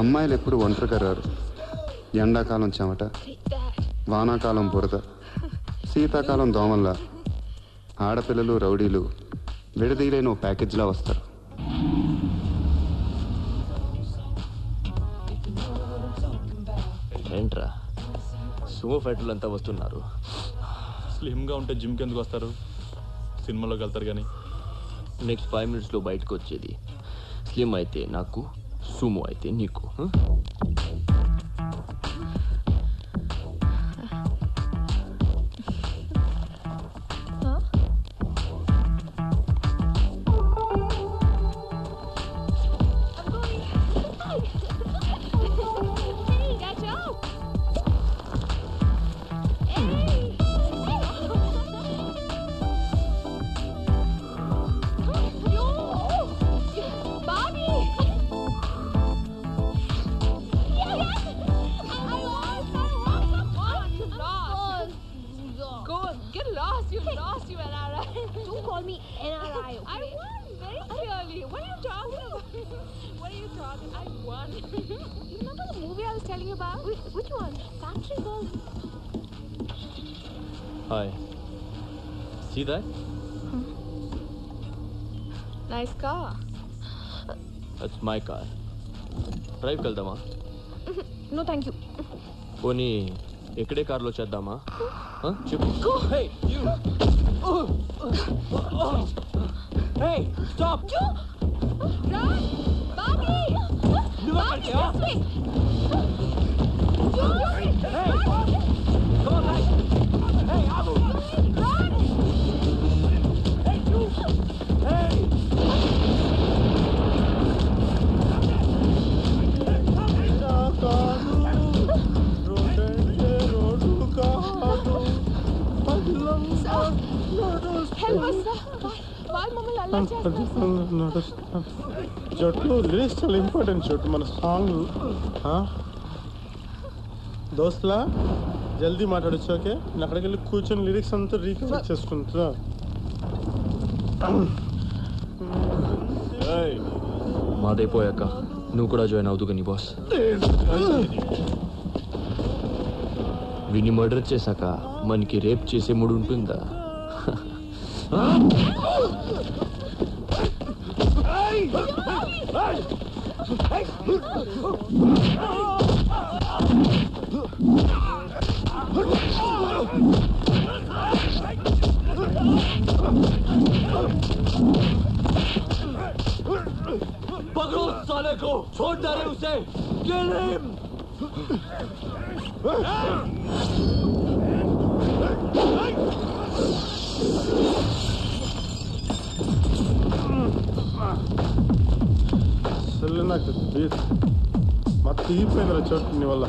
అమ్మాయిలు ఎప్పుడు ఒంటరిగా రారు. ఎండాకాలం చెమట, వానాకాలం బురద, శీతాకాలం దోమల్లా ఆడపిల్లలు రౌడీలు విడదీయలేని ఓ ప్యాకేజ్లా వస్తారు. ఏంట్రా సుమో ఫైటర్లు అంతా వస్తున్నారు? స్లిమ్గా ఉంటే జిమ్కి ఎందుకు వస్తారు? సినిమాలోకి వెళ్తారు కానీ. నెక్స్ట్ 5 minutesలో బయటకు వచ్చేది. స్లిమ్ అయితే నాకు, సుమో అయితే నీకు. Hi. See that? Nice car. That's my car. Drive వెళ్దామా? No, thank you. పోనీ ఎక్కడే కార్లో చేద్దామా? చెప్పు. Hey, you! Hey, stop! Run! Bobby! Bobby, this way! Hey! Come on, guys! Hey, Abu! Run! Hey, you! Hey! Help us, sir. Why మమ్మల్ని అల్లరి చేస్తారు? చోటు లిరిక్స్ చాలా ఇంపార్టెంట్ చోటు మన సాంగ్. దోస్తులా జల్దీ మాట్లాడచ్చు. ఓకే, నేను అక్కడికి వెళ్ళి కూర్చొని లిరిక్స్ అంతా రీకవర్ చేసుకుంటా. మాదైపోయాక నువ్వు కూడా జాయిన్ అవుతు కానీ బాస్. విని మర్డర్ చేశాక మనకి రేప్ చేసే మూడు ఉంటుందా? पकड़ो साले को, छोड़ दे रहे उसे, kill him! అసలు నాకు మా తీపోయిందిరా చోటు నీ వల్ల.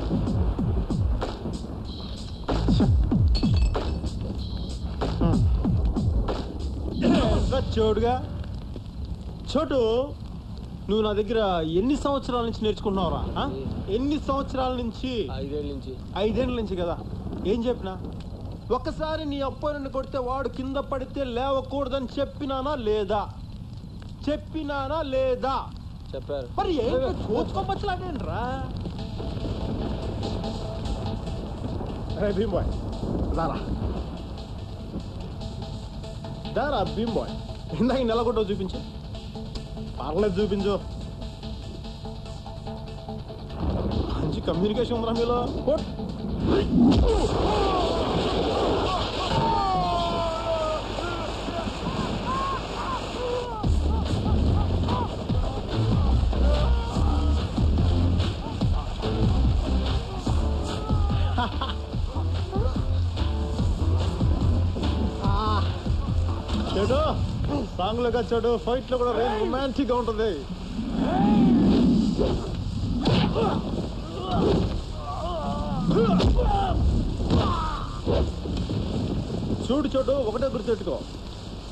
చోటుగా చోటు, నువ్వు నా దగ్గర ఎన్ని సంవత్సరాల నుంచి నేర్చుకుంటున్నావురా? ఎన్ని సంవత్సరాల నుంచి? 5 ఏళ్ళ నుంచి. 5 ఏళ్ళ నుంచి కదా. ఏం చెప్పినా? ఒక్కసారి నీ అబ్బాయిని కొడితే వాడు కింద పడితే లేవకూడదని చెప్పినానా లేదా? చెప్పినానా లేదా? చెప్పారు. మరి ఏంటి చూసుకోవచ్చులాడేంట్రా? భీమ్ బాయ్ దారా దారా భీమ్ బాయ్, ఇందాక నెలగొట్టో చూపించు. పర్లేదు చూపించు. మంచి కమ్యూనికేషన్ ఉందిరా మీలో. చెడు సాంగ్ లో వచ్చాడు, ఫైట్ లో కూడా రొమాంటిక్ గా ఉంటుంది. చూడు చోటు, ఒకటే గుర్తెట్టుకో,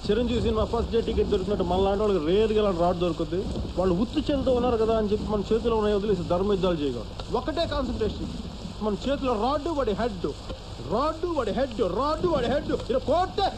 Chiranjeevi cinema first day ticket దొరికినట్టు మన లాంటి వాళ్ళకి రేరుగా ఇలాంటి రాడ్ దొరుకుతుంది. వాళ్ళు ఉత్తు చేతితో ఉన్నారు కదా అని చెప్పి మన చేతిలో ఉన్నాయి వదిలేసి ధర్మయుద్ధాలు చేయకూడదు. ఒకటే కాన్సన్ట్రేషన్, మన చేతిలో రాడ్డు వాడి హెడ్, రాడ్డు వాడి హెడ్, రాడ్డు వాడి హెడ్, ఇలా కోటే.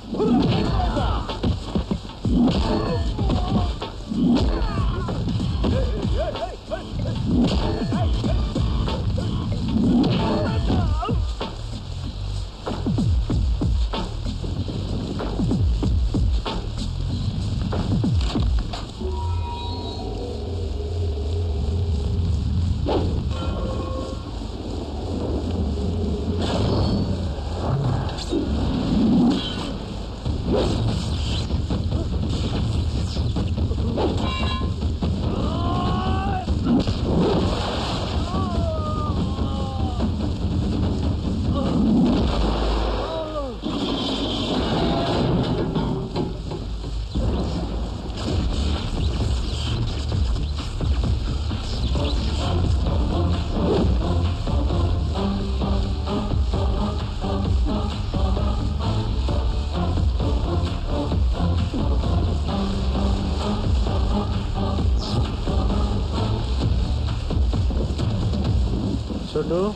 చూడు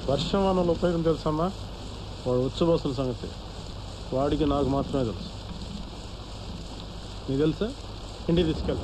వర్షం వనల ఉపయోగం తెలుసమ్మా? వాడు ఉచ్చబోసుల సంగతి వాడికి నాకు మాత్రమే తెలుసు. నీకు తెలుసా? ఇంటికి తీసుకెళ్ళి